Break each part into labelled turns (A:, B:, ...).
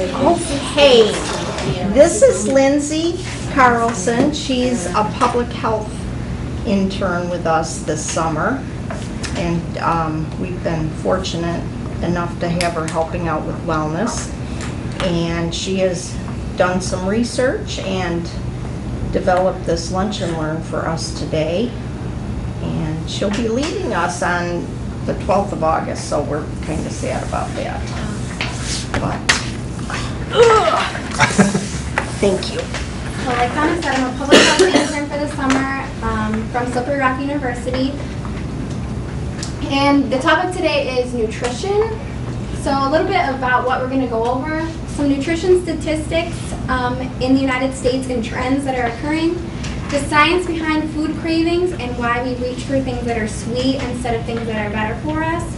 A: Okay, this is Lindsay Carlson. She's a public health intern with us this summer, and we've been fortunate enough to have her helping out with wellness. And she has done some research and developed this lunch and learn for us today. And she'll be leaving us on the 12th of August, so we're kind of sad about that. But, thank you.
B: So like Donna said, I'm a public health intern for the summer from Slippery Rock University. And the topic today is nutrition. So a little bit about what we're going to go over. Some nutrition statistics in the United States and trends that are occurring. The science behind food cravings and why we reach for things that are sweet instead of things that are better for us.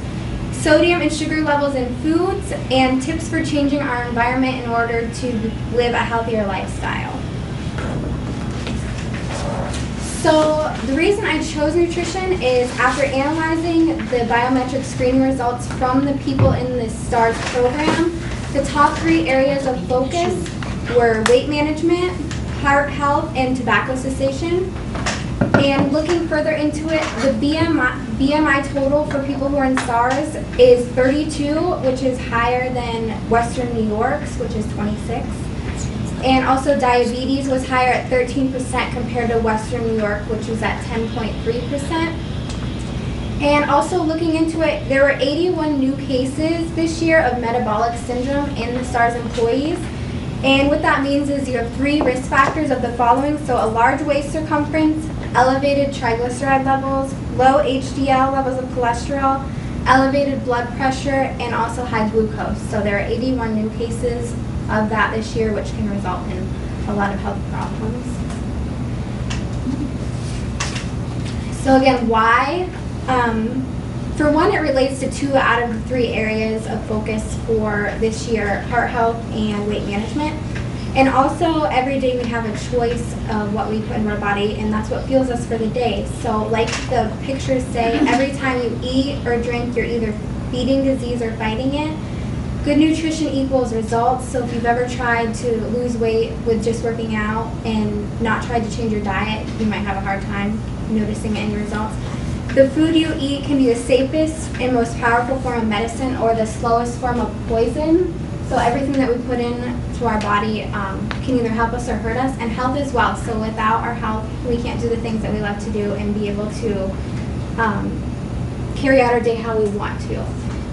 B: Sodium and sugar levels in foods, and tips for changing our environment in order to live a healthier lifestyle. So the reason I chose nutrition is after analyzing the biometric screening results from the people in the STARS program, the top 3 areas of focus were weight management, heart health, and tobacco cessation. And looking further into it, the BMI total for people who are in STARS is 32, which is higher than Western New York's, which is 26. And also diabetes was higher at 13% compared to Western New York, which was at 10.3%. And also looking into it, there were 81 new cases this year of metabolic syndrome in the STARS employees. And what that means is you have 3 risk factors of the following. So a large waist circumference, elevated triglyceride levels, low HDL levels of cholesterol, elevated blood pressure, and also high glucose. So there are 81 new cases of that this year, which can result in a lot of health problems. So again, why? For one, it relates to 2 out of the 3 areas of focus for this year, heart health and weight management. And also, every day we have a choice of what we put in our body, and that's what fuels us for the day. So like the pictures say, every time you eat or drink, you're either feeding disease or fighting it. Good nutrition equals results. So if you've ever tried to lose weight with just working out and not tried to change your diet, you might have a hard time noticing it in your results. The food you eat can be the safest and most powerful form of medicine or the slowest form of poison. So everything that we put into our body can either help us or hurt us, and health as well. So without our health, we can't do the things that we love to do and be able to carry out our day how we want to.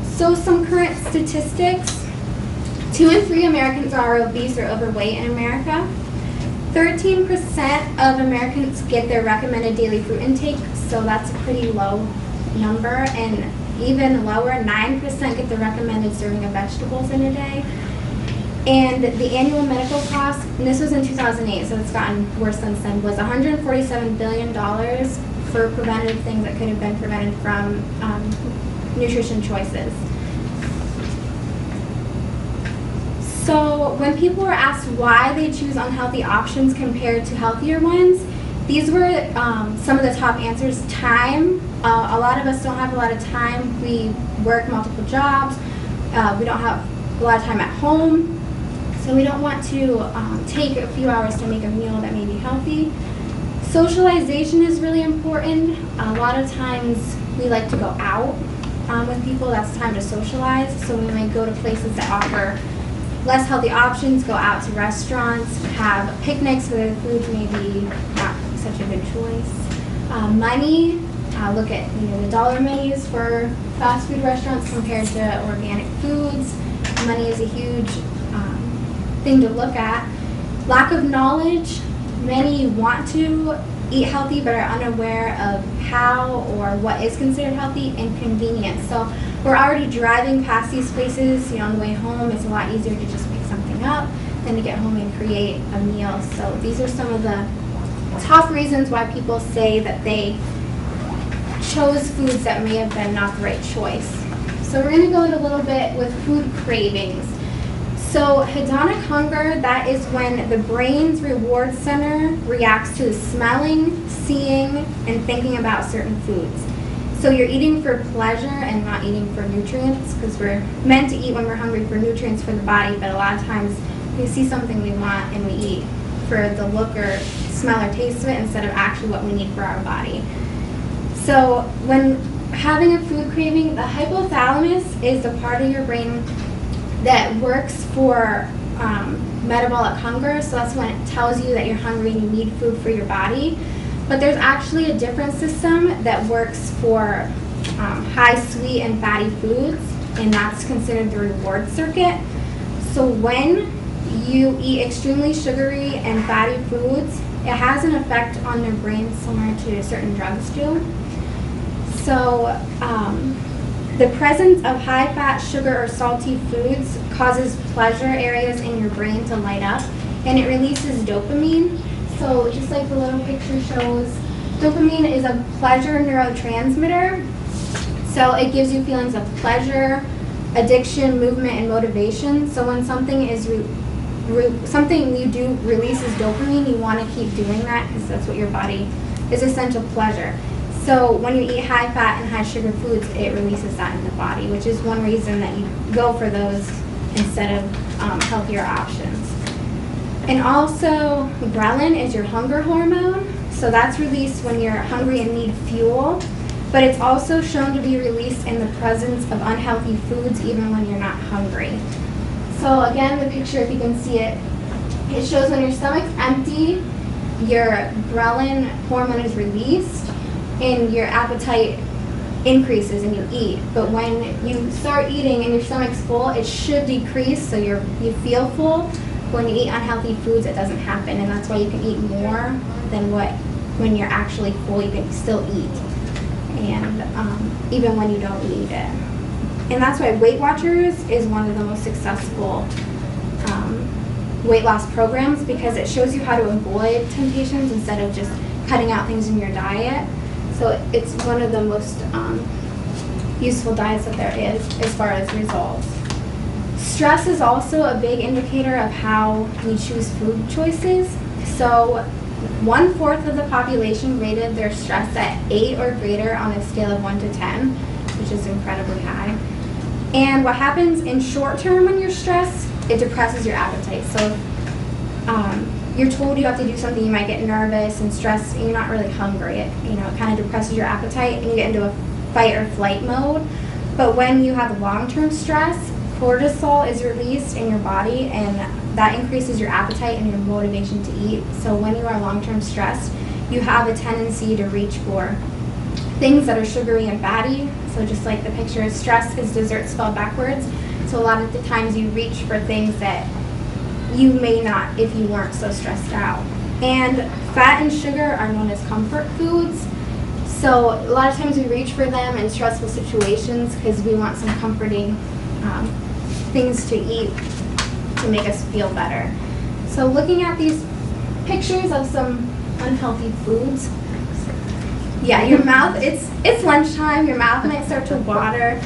B: So some current statistics. 2 in 3 Americans are obese or overweight in America. 13% of Americans get their recommended daily fruit intake, so that's a pretty low number, and even lower, 9% get the recommended serving of vegetables in a day. And the annual medical cost, and this was in 2008, so it's gotten worse since then, was $147 billion for preventative things that could have been prevented from nutrition choices. So when people were asked why they choose unhealthy options compared to healthier ones, these were some of the top answers. Time. A lot of us don't have a lot of time. We work multiple jobs. We don't have a lot of time at home. So we don't want to take a few hours to make a meal that may be healthy. Socialization is really important. A lot of times we like to go out with people. That's time to socialize. So we might go to places that offer less healthy options, go out to restaurants, have picnics where the food may be not such a good choice. Money, look at the dollar menus for fast food restaurants compared to organic foods. Money is a huge thing to look at. Lack of knowledge, many want to eat healthy but are unaware of how or what is considered healthy, and convenience. So we're already driving past these places, on the way home. It's a lot easier to just pick something up than to get home and create a meal. So these are some of the top reasons why people say that they chose foods that may have been not the right choice. So we're going to go in a little bit with food cravings. So hedonic hunger, that is when the brain's reward center reacts to smelling, seeing, and thinking about certain foods. So you're eating for pleasure and not eating for nutrients, because we're meant to eat when we're hungry for nutrients for the body, but a lot of times we see something we want and we eat for the look or smell or taste of it instead of actually what we need for our body. So when having a food craving, the hypothalamus is the part of your brain that works for metabolic hunger. So that's when it tells you that you're hungry and you need food for your body. But there's actually a different system that works for high sweet and fatty foods, and that's considered the reward circuit. So when you eat extremely sugary and fatty foods, it has an effect on your brain similar to certain drugs do. So the presence of high fat, sugar, or salty foods causes pleasure areas in your brain to light up, and it releases dopamine. So just like the little picture shows, dopamine is a pleasure neurotransmitter. So it gives you feelings of pleasure, addiction, movement, and motivation. So when something is something you do releases dopamine, you want to keep doing that because that's what your body is, essential pleasure. So when you eat high fat and high sugar foods, it releases that in the body, which is one reason that you go for those instead of healthier options. And also, ghrelin is your hunger hormone. So that's released when you're hungry and need fuel. But it's also shown to be released in the presence of unhealthy foods even when you're not hungry. So again, the picture, if you can see it, it shows when your stomach's empty, your ghrelin hormone is released and your appetite increases and you eat. But when you start eating and your stomach's full, it should decrease so you feel full. When you eat unhealthy foods, it doesn't happen, and that's why you can eat more than when you're actually full, you can still eat, and even when you don't need it. And that's why Weight Watchers is one of the most successful weight loss programs, because it shows you how to avoid temptations instead of just cutting out things in your diet. So it's one of the most useful diets that there is as far as results. Stress is also a big indicator of how we choose food choices. So 1/4 of the population rated their stress at 8 or greater on a scale of 1 to 10, which is incredibly high. And what happens in short term when you're stressed, it depresses your appetite. So you're told you have to do something, you might get nervous and stressed, and you're not really hungry. It kind of depresses your appetite, and you get into a fight or flight mode. But when you have long-term stress, cortisol is released in your body, and that increases your appetite and your motivation to eat. So when you are long-term stressed, you have a tendency to reach for things that are sugary and fatty. So just like the picture is, stress is dessert spelled backwards. So a lot of the times you reach for things that you may not if you weren't so stressed out. And fat and sugar are known as comfort foods. So a lot of times we reach for them in stressful situations because we want some comforting things to eat to make us feel better. So looking at these pictures of some unhealthy foods, yeah, your mouth, it's lunchtime, your mouth might start to water.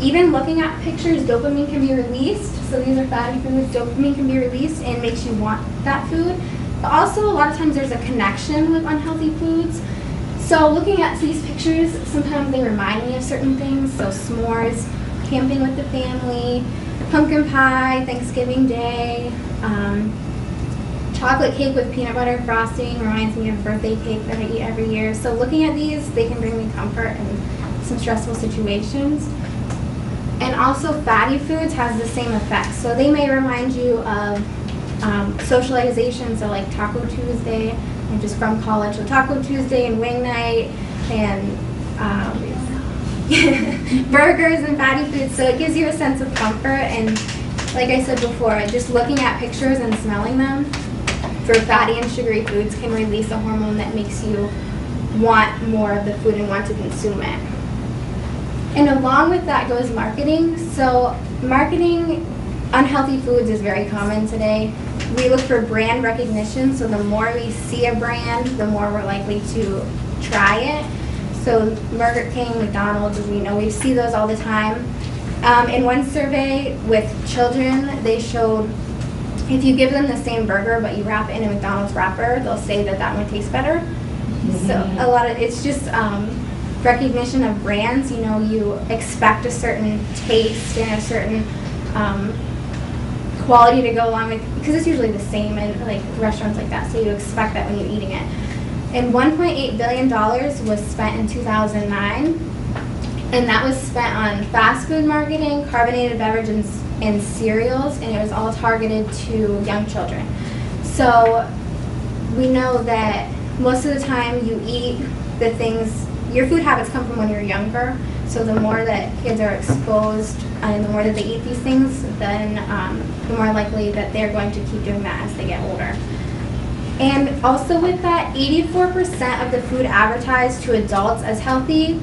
B: Even looking at pictures, dopamine can be released. So these are fatty foods, dopamine can be released and makes you want that food. But also a lot of times there's a connection with unhealthy foods. So looking at these pictures, sometimes they remind me of certain things. So s'mores, camping with the family, pumpkin pie, Thanksgiving Day, chocolate cake with peanut butter frosting reminds me of birthday cake that I eat every year. So looking at these, they can bring me comfort in some stressful situations. And also fatty foods has the same effect. So they may remind you of socialization, so like Taco Tuesday, I'm just from college, so Taco Tuesday and wing night and burgers and fatty foods. So it gives you a sense of comfort, and like I said before, just looking at pictures and smelling them for fatty and sugary foods can release a hormone that makes you want more of the food and want to consume it. And along with that goes marketing. So marketing unhealthy foods is very common today. We look for brand recognition, so the more we see a brand, the more we're likely to try it. So Burger King, McDonald's, we see those all the time. In one survey with children, they showed if you give them the same burger but you wrap it in a McDonald's wrapper, they'll say that one tastes better. So it's just recognition of brands. You know, you expect a certain taste and a certain quality to go along with, because it's usually the same in like restaurants like that, so you expect that when you're eating it. And $1.8 billion was spent in 2009, and that was spent on fast food marketing, carbonated beverages, and cereals, and it was all targeted to young children. So we know that most of the time you eat the things, your food habits come from when you're younger, so the more that kids are exposed and the more that they eat these things, then the more likely that they're going to keep doing that as they get older. And also with that, 84% of the food advertised to adults as healthy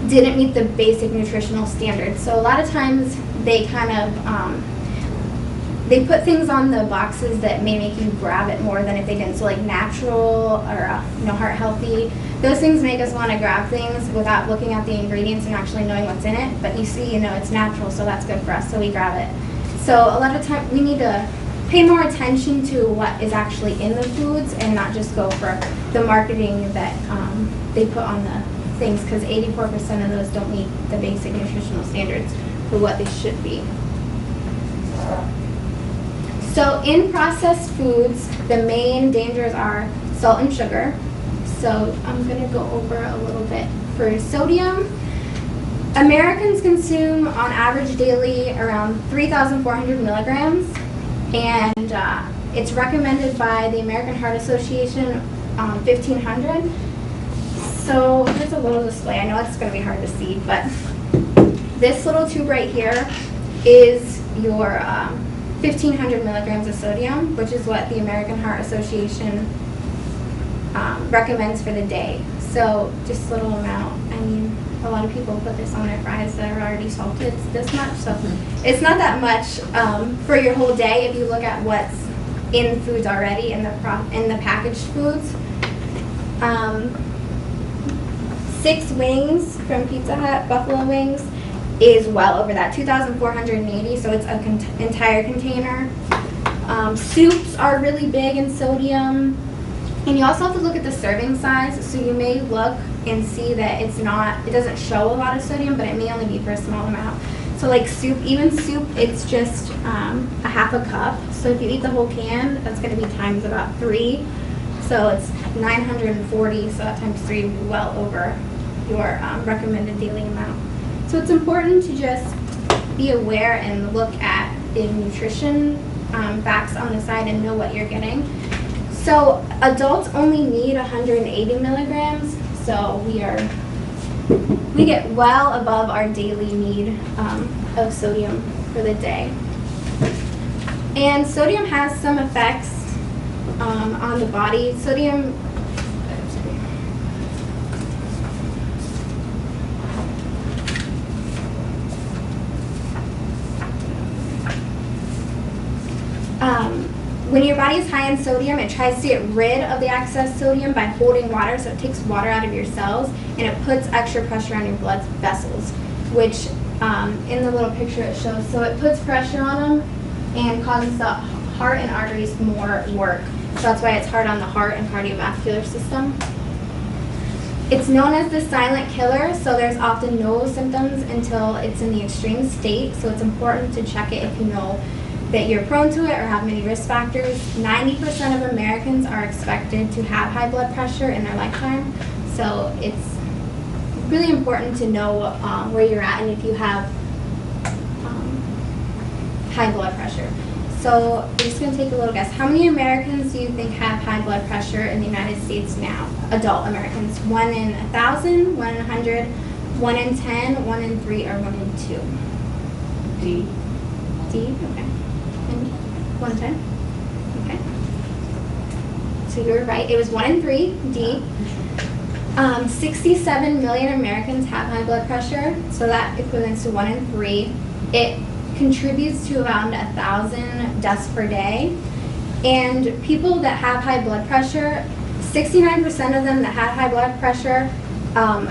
B: didn't meet the basic nutritional standards. So a lot of times they kind of, they put things on the boxes that may make you grab it more than if they didn't. So like natural or heart healthy, those things make us want to grab things without looking at the ingredients and actually knowing what's in it. But you see, it's natural, so that's good for us, so we grab it. So a lot of time we need to pay more attention to what is actually in the foods and not just go for the marketing that they put on the things, because 84% of those don't meet the basic nutritional standards for what they should be. So in processed foods, the main dangers are salt and sugar. So I'm going to go over a little bit for sodium. Americans consume on average daily around 3,400 milligrams, and it's recommended by the American Heart Association 1,500. So here's a little display. I know it's going to be hard to see, but this little tube right here is your 1,500 milligrams of sodium, which is what the American Heart Association recommends for the day. So just a little amount. I mean, a lot of people put this on their fries that are already salted. It's this much, so it's not that much for your whole day if you look at what's in foods already in the packaged foods. 6 wings from Pizza Hut, buffalo wings, is well over that, 2,480, so it's an entire container. Soups are really big in sodium. And you also have to look at the serving size, so you may look and see that it doesn't show a lot of sodium, but it may only be for a small amount. So like soup, even soup, it's just a half a cup. So if you eat the whole can, that's going to be times about 3. So it's 940, so that times 3 would be well over your recommended daily amount. So it's important to just be aware and look at the nutrition facts on the side and know what you're getting. So adults only need 180 milligrams, so we get well above our daily need of sodium for the day. And sodium has some effects on the body. Sodium, when your body is high in sodium, it tries to get rid of the excess sodium by holding water, so it takes water out of your cells, and it puts extra pressure on your blood vessels, which in the little picture it shows. So it puts pressure on them and causes the heart and arteries more work. So that's why it's hard on the heart and cardiovascular system. It's known as the silent killer, so there's often no symptoms until it's in the extreme state, so it's important to check it if you know that you're prone to it or have many risk factors. 90% of Americans are expected to have high blood pressure in their lifetime, so it's really important to know where you're at and if you have high blood pressure. So I'm just going to take a little guess. How many Americans do you think have high blood pressure in the United States now? Adult Americans. 1 in 1,000, 1 in 100, 1 in 10, 1 in 3, or 1 in 2?
C: D.
B: D? Okay. 1 in 10? Okay. So you were right. It was 1 in 3, D. 67 million Americans have high blood pressure, so that equates to 1 in 3. It contributes to around 1,000 deaths per day. And people that have high blood pressure, 69% of them that had high blood pressure,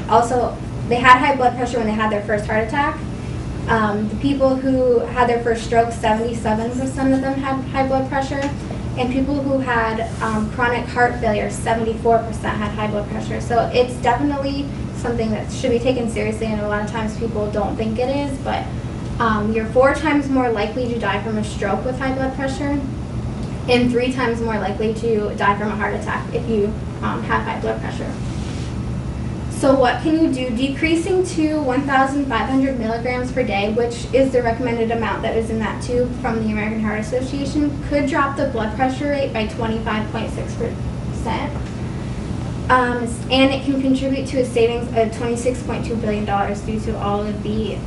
B: also they had high blood pressure when they had their first heart attack. The people who had their first stroke, 77% of them had high blood pressure. And people who had chronic heart failure, 74% had high blood pressure. So it's definitely something that should be taken seriously, and a lot of times people don't think it is, but you're 4 times more likely to die from a stroke with high blood pressure, and 3 times more likely to die from a heart attack if you have high blood pressure. So what can you do? Decreasing to 1,500 milligrams per day, which is the recommended amount that is in that tube from the American Heart Association, could drop the blood pressure rate by 25.6%. And it can contribute to a savings of $26.2 billion due to all of the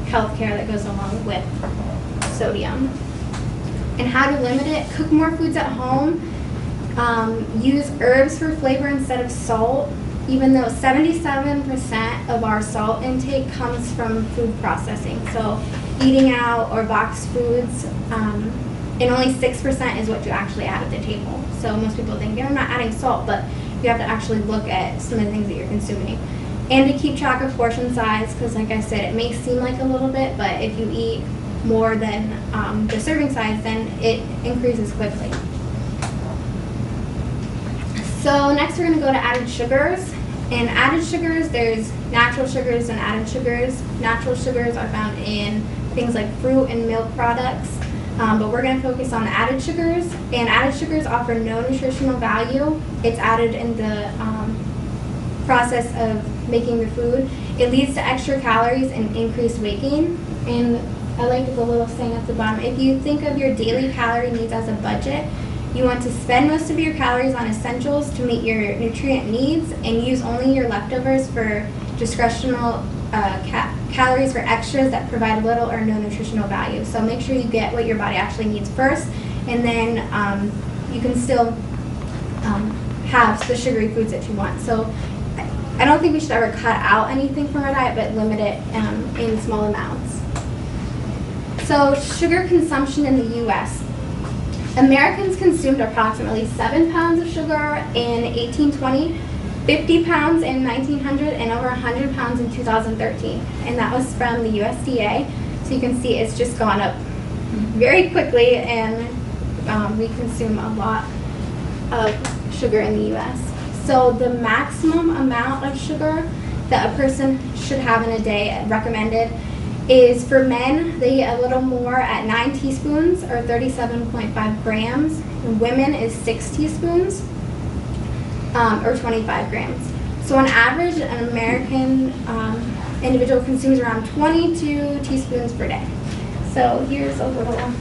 B: health care that goes along with sodium. And how to limit it: cook more foods at home, use herbs for flavor instead of salt, even though 77% of our salt intake comes from food processing. So eating out or boxed foods, and only 6% is what you actually add at the table. So most people think, I'm not adding salt, but you have to actually look at some of the things that you're consuming. And to keep track of portion size, because like I said, it may seem like a little bit, but if you eat more than the serving size, then it increases quickly. So next we're going to go to added sugars. And added sugars, there's natural sugars and added sugars. Natural sugars are found in things like fruit and milk products, but we're going to focus on added sugars. And added sugars offer no nutritional value. It's added in the process of making the food. It leads to extra calories and increased weight gain. And I like the little saying at the bottom: if you think of your daily calorie needs as a budget, you want to spend most of your calories on essentials to meet your nutrient needs and use only your leftovers for discretional calories for extras that provide little or no nutritional value. So make sure you get what your body actually needs first, and then you can still have the sugary foods that you want. So I don't think we should ever cut out anything from our diet, but limit it in small amounts. So sugar consumption in the U.S. Americans consumed approximately 7 pounds of sugar in 1820, 50 pounds in 1900, and over 100 pounds in 2013. And that was from the USDA. So you can see it's just gone up very quickly, and we consume a lot of sugar in the U.S. So the maximum amount of sugar that a person should have in a day, recommended, is for men, they eat a little more at 9 teaspoons or 37.5 grams. And women is 6 teaspoons or 25 grams. So on average, an American individual consumes around 22 teaspoons per day. So here's a little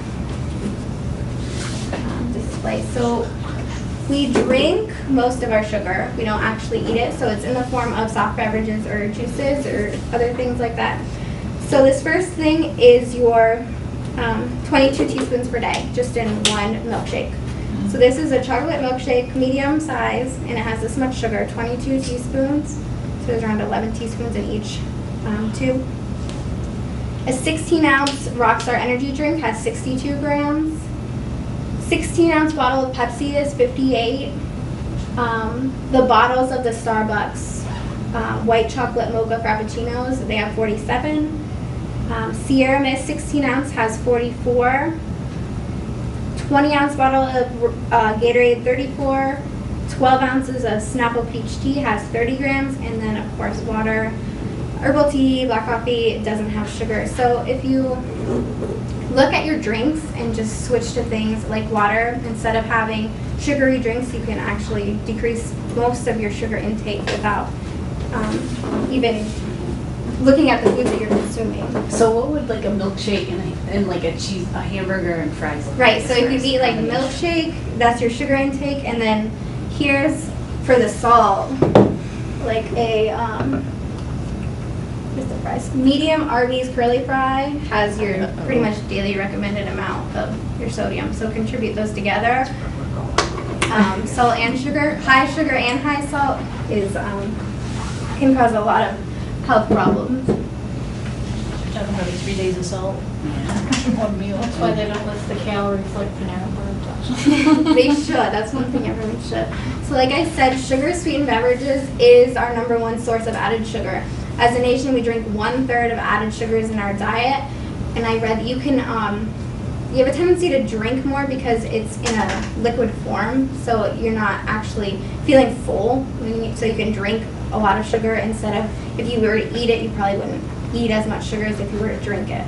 B: display. So we drink most of our sugar. We don't actually eat it. So it's in the form of soft beverages or juices or other things like that. So this first thing is your 22 teaspoons per day, just in one milkshake. So this is a chocolate milkshake, medium size, and it has this much sugar, 22 teaspoons. So there's around 11 teaspoons in each tube. A 16-ounce Rockstar energy drink has 62 grams. 16-ounce bottle of Pepsi is 58. The bottles of the Starbucks white chocolate mocha frappuccinos, they have 47. Sierra Mist 16-ounce has 44. 20-ounce bottle of Gatorade 34. 12 ounces of Snapple Peach Tea has 30 grams. And then, of course, water, herbal tea, black coffee, it doesn't have sugar. So if you look at your drinks and just switch to things like water, instead of having sugary drinks, you can actually decrease most of your sugar intake without even looking at the foods that you're consuming.
C: So what would like a milkshake and like a hamburger and fries?
B: Right, so if you eat like a milkshake, that's your sugar intake, and then here's for the salt, like a here's the fries. Medium Arby's curly fry has your pretty much daily recommended amount of your sodium. So contribute those together. Salt and sugar, high sugar and high salt is can cause a lot of health problems.
D: Talking about 3 days of salt. One meal. That's why they don't list the calories like Panera Bread does.
B: They should. That's one thing everyone should. So like I said, sugar-sweetened beverages is our #1 source of added sugar. As a nation, we drink 1/3 of added sugars in our diet. And I read that you can, you have a tendency to drink more because it's in a liquid form. So you're not actually feeling full. So you can drink a lot of sugar instead of, if you were to eat it, you probably wouldn't eat as much sugar as if you were to drink it.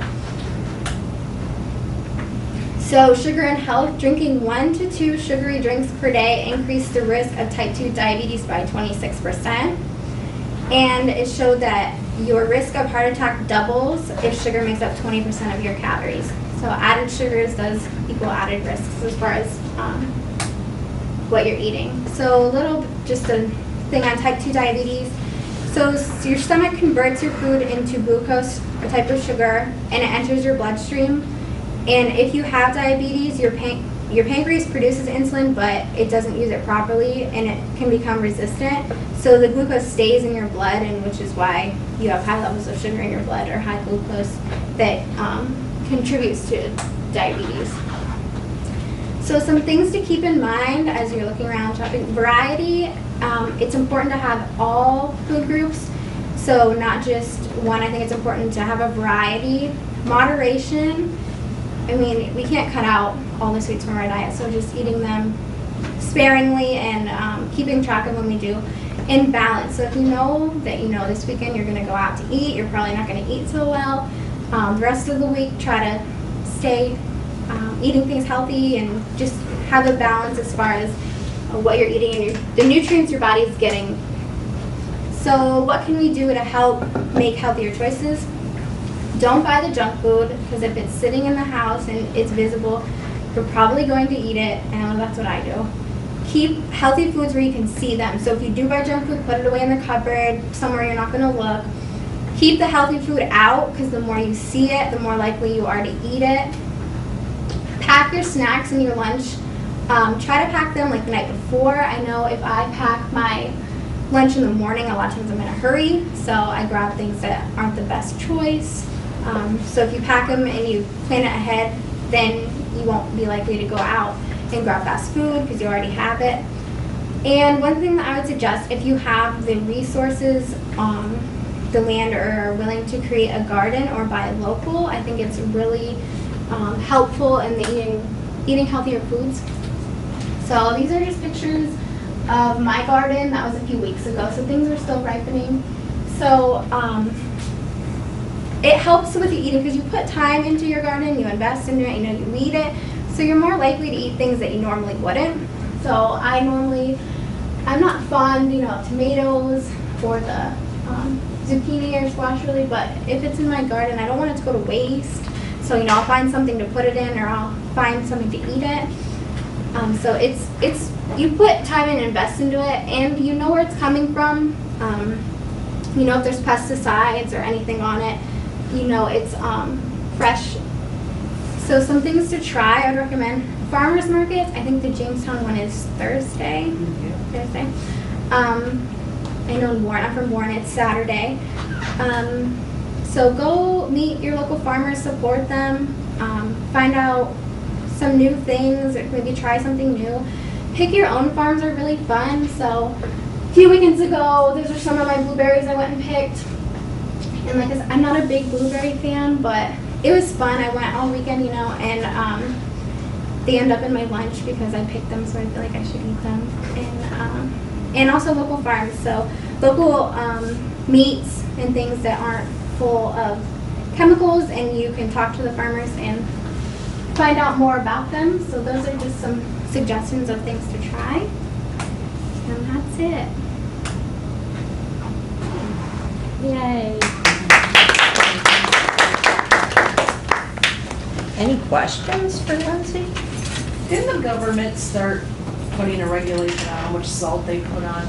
B: So sugar and health, drinking 1 to 2 sugary drinks per day increased the risk of type 2 diabetes by 26%. And it showed that your risk of heart attack doubles if sugar makes up 20% of your calories. So added sugars does equal added risks as far as what you're eating. So just a thing on type 2 diabetes. So your stomach converts your food into glucose, a type of sugar, and it enters your bloodstream. And if you have diabetes, your pancreas produces insulin, but it doesn't use it properly, and it can become resistant. So the glucose stays in your blood, and which is why you have high levels of sugar in your blood or high glucose that contributes to diabetes. So some things to keep in mind as you're looking around shopping. Variety, it's important to have all food groups, so not just one. I think it's important to have a variety. Moderation, I mean, we can't cut out all the sweets from our diet, so just eating them sparingly and keeping track of when we do. In balance, so if you know that this weekend you're going to go out to eat, you're probably not going to eat so well. The rest of the week, try to stay eating things healthy and just have a balance as far as what you're eating and the nutrients your body is getting. So what can we do to help make healthier choices? Don't buy the junk food, because if it's sitting in the house and it's visible, you're probably going to eat it, and that's what I do. Keep healthy foods where you can see them. So if you do buy junk food, put it away in the cupboard, somewhere you're not going to look. Keep the healthy food out, because the more you see it, the more likely you are to eat it. Pack your snacks and your lunch. Try to pack them like the night before. I know if I pack my lunch in the morning, a lot of times I'm in a hurry, so I grab things that aren't the best choice. So if you pack them and you plan it ahead, then you won't be likely to go out and grab fast food because you already have it. And one thing that I would suggest, if you have the resources, the land, or are willing to create a garden or buy local, I think it's really helpful in the eating healthier foods. So these are just pictures of my garden. That was a few weeks ago, so things are still ripening. So it helps with the eating because you put time into your garden, you invest into it, you weed it, so you're more likely to eat things that you normally wouldn't. So I'm not fond, of tomatoes or the zucchini or squash really, but if it's in my garden, I don't want it to go to waste. So I'll find something to put it in, or I'll find something to eat it. So it's you put time and invest into it, and you know where it's coming from. If there's pesticides or anything on it, it's fresh. So some things to try, I'd recommend farmers markets. I think the Jamestown one is Thursday. Thursday. I know Warren. I'm from Warren. It's Saturday. So go meet your local farmers, support them, find out some new things, or maybe try something new. Pick your own farms are really fun. So a few weekends ago, those are some of my blueberries I went and picked. And like I said, I'm not a big blueberry fan, but it was fun. I went all weekend, and they end up in my lunch because I picked them, so I feel like I should eat them. And also local farms, so local meats and things that aren't full of chemicals, and you can talk to the farmers and find out more about them. So those are just some suggestions of things to try. And that's it.
D: Yay.
A: Any questions for Lindsay?
C: Didn't the government start putting a regulation on how much salt they put on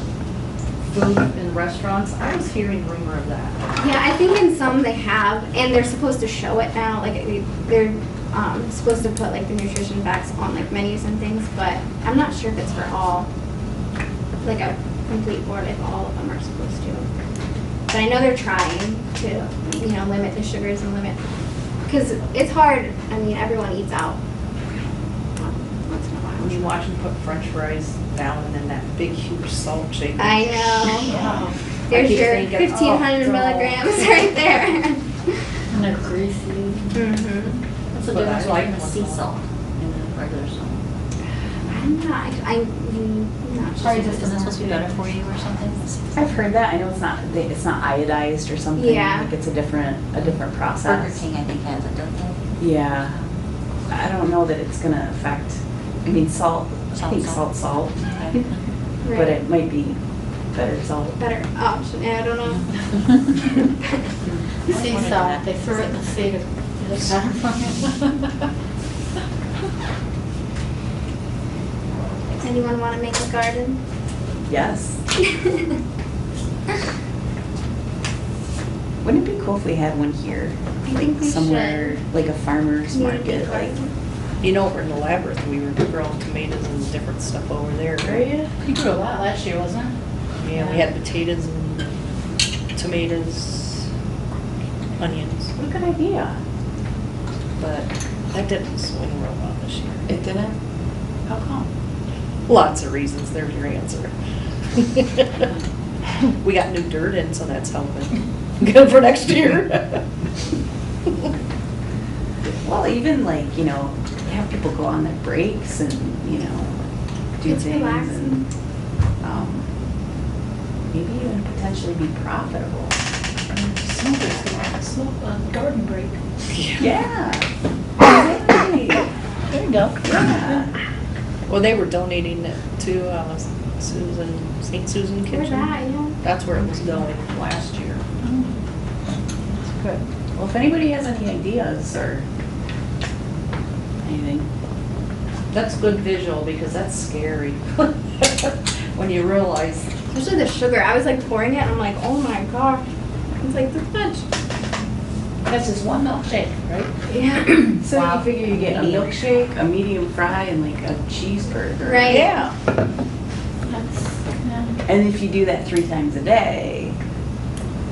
C: food in restaurants? I was hearing rumor of that.
B: Yeah, I think in some they have, and they're supposed to show it now. Like they're supposed to put like the nutrition facts on like menus and things, but I'm not sure if it's for all, like a complete board, if all of them are supposed to. But I know they're trying to, limit the sugars and limit, because it's hard. I mean, everyone eats out once in a while.
E: When you watch them put French fries down and then that big huge salt shaker.
B: I know.
E: Yeah.
B: There's
E: I keep
B: your
E: thinking,
B: 1,500
E: oh,
B: milligrams right there.
D: And they're greasy.
B: Mm-hmm.
D: What's the
E: But I
D: difference
E: like
D: between a sea
E: one
D: salt and a regular salt?
B: I I'm not
D: Probably
B: sure.
D: just
F: Isn't it supposed to be better for you or something?
G: I've heard that. I know it's not iodized or something.
B: Yeah.
G: Like it's a different process.
F: Burger King, I think, has it, doesn't it?
G: Yeah. I don't know that it's gonna affect, I mean, salt, I think salt,
F: Okay.
G: but
B: Right.
G: it might be better salt.
B: Better option, yeah, I don't know.
D: Sea salt, they throw it in the sea to get it better from it.
B: Anyone want to make a garden?
G: Yes. Wouldn't it be cool if we had one here?
B: I think we
G: Somewhere,
B: should.
G: like a farmer's
B: Community
G: market, like.
B: garden.
E: You know, over in the labyrinth, we were growing tomatoes and different stuff over there.
D: You grew a lot last year, wasn't it?
E: Yeah, we had potatoes and tomatoes, onions,
G: What a good idea.
E: but that didn't swing real well this year.
G: It didn't? How come?
E: Lots of reasons, there's your answer. We got new dirt in, so that's helping. Good for next year.
G: Well, even like, you know, have people go on their breaks and, you know, do
B: It's
G: things
B: relaxing.
G: and, maybe even potentially be profitable.
D: Garden break.
G: Yeah. Exactly.
D: There you go.
G: Yeah.
E: Well, they were donating it to St. Susan
B: Where's
E: Kitchen.
B: that, yeah?
E: That's where it was going last year.
G: That's good. Well, if anybody has any ideas or anything.
E: That's good visual because that's scary. When you realize,
B: Especially the sugar. I was like pouring it and I'm like, oh my gosh. It's like this much.
D: That's just one milkshake, right?
B: Yeah.
G: So
E: Wow.
G: you figure you get a milkshake, a medium fry, and like a cheeseburger.
B: Right.
E: yeah,
D: That's, yeah.
G: And if you do that 3 times a day,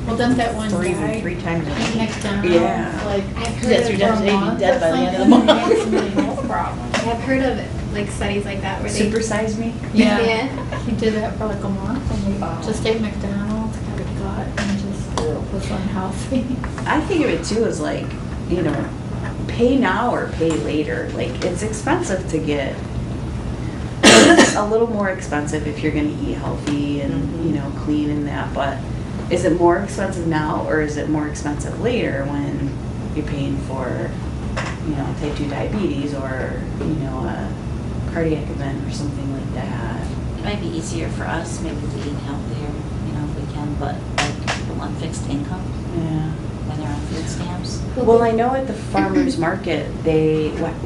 D: Well, doesn't that one
E: or even
D: guy
E: 3 times a week.
D: next down,
G: Yeah.
D: like,
B: I've
D: he
B: heard
D: got 3
B: of
D: times a day, he'd be dead by the end of the month. He had so many health problems.
B: I've heard of like studies like that where they.
G: supersize me.
B: Yeah.
D: He did that for like a month and he
E: Wow.
D: just ate McDonald's, got a gut, and just was unhealthy.
G: I think of it too as like, you know, pay now or pay later. Like it's expensive to get. It's a little more expensive if you're going to eat healthy and you know clean and that. But is it more expensive now or is it more expensive later when you're paying for, you know, type 2 diabetes or you know a cardiac event or something like that?
F: It might be easier for us maybe to eat healthier, you know, if we can, but like people on fixed income
G: Yeah.
F: when they're on food stamps.
G: Well, I know at the farmer's market,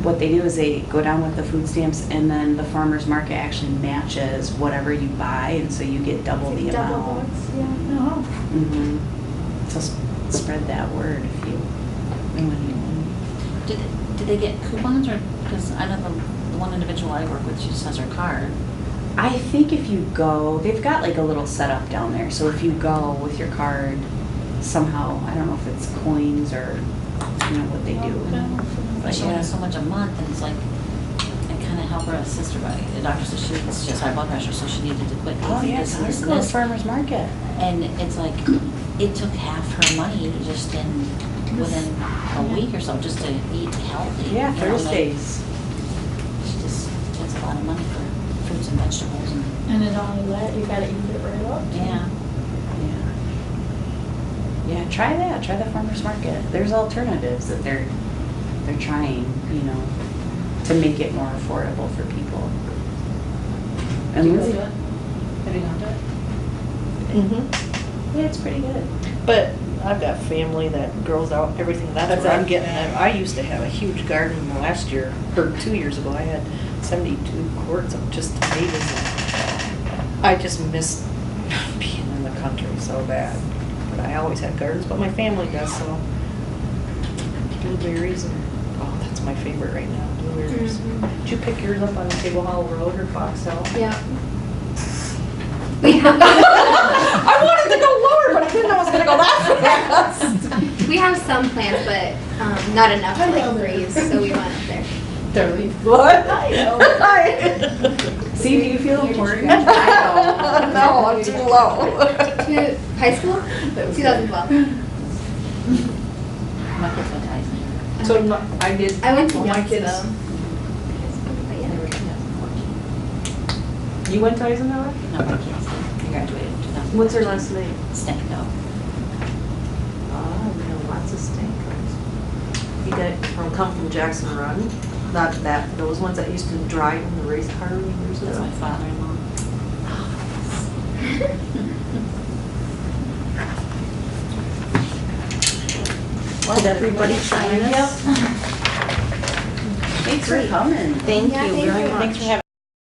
G: what they do is they go down with the food stamps and then the farmer's market actually matches whatever you buy and so you get double the
B: Double
G: amount.
B: bucks, yeah.
D: No.
G: Mhm. So spread that word if you know anyone.
F: Did they get coupons or, because I know the one individual I work with, she just has her card.
G: I think if you go, they've got like a little setup down there. So if you go with your card, somehow, I don't know if it's coins or, you know, what they do.
F: But she only has so much a month and it's like, I kind of help her assist her by, the doctor says she has high blood pressure, so she needed to quit
G: Oh,
F: eating
G: yeah,
F: this
G: so
F: and
G: let's
F: this and
G: go to
F: this.
G: farmer's market.
F: And it's like, it took half her money just within a week or so, just to eat healthy.
G: Yeah,
F: You know, like,
G: Thursdays.
F: She just gets a lot of money for fruits and vegetables and,
D: And then all of that, you gotta eat it right up.
F: yeah.
G: Yeah, try that. Try the farmer's market. There's alternatives that they're trying, you know, to make it more affordable for people. And
D: Do you go
G: Lindsay,
D: do it? Have you gone to it?
E: Mm-hmm.
G: yeah, it's pretty good.
E: But I've got family that grows out everything. That's where I'm getting them. I used to have a huge garden last year, or 2 years ago. I had 72 quarts of just tomatoes. I just miss being in the country so bad. But I always had gardens, but my family does, so. Blueberries and, oh, that's my favorite right now, blueberries.
B: Mhm.
E: Did you pick yours up on Table Hall Road or Fox Hill?
B: Yeah. We have,
E: I wanted to go lower, but I didn't know I was gonna go that fast.
B: we have some plants, but not enough to like freeze, so we went up there.
D: Totally.
E: What?
G: See, do you feel important?
E: No, I'm too low.
B: To high school? 2012.
F: My kids went to high school.
E: So I did.
B: I went to
E: all my
B: Youngsville.
E: kids.
B: But
F: They
B: yeah.
F: were 2014.
H: You went to Eisenhower?
F: No, I can't stand. I graduated in 2000.
H: What's her last name?
F: Stanko.
H: Oh, we know lots of Stankos. You got come from Jackson Run, not that, those ones that used to drive in the race car years
F: That's my
H: ago.
F: father-in-law.
A: Did everybody sign this?
G: Thanks for coming.
A: Thank
B: Yeah,
A: you
B: thank
A: very
B: you.
A: much.
F: Thanks for having